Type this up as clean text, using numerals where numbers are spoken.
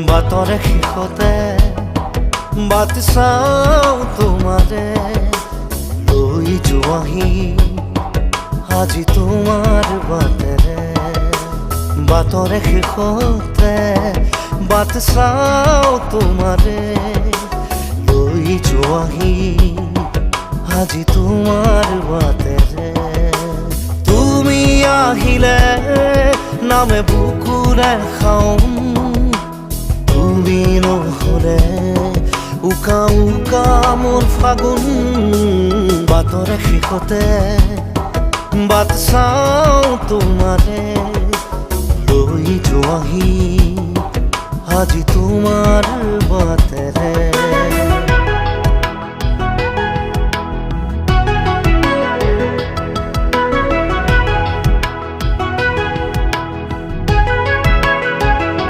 বাটৰে শেষতে বাট চাওঁ তোমাৰে লৈ যোৱাহি আজি তোমাৰ বাটেৰে। বাটৰে শেষতে বাট চাওঁ তোমাৰে লৈ যোৱাহি আজি তোমাৰ বাটেৰে। তুমি আহিলে নামে বুকুৰে খাওঁ, তুমি নহ'লে উকা উকা মোৰ ফাগুন। বাটৰে শেষতে বাট চাওঁ তোমাৰে লৈ যোৱাহি আজি তোমাৰ বাটে।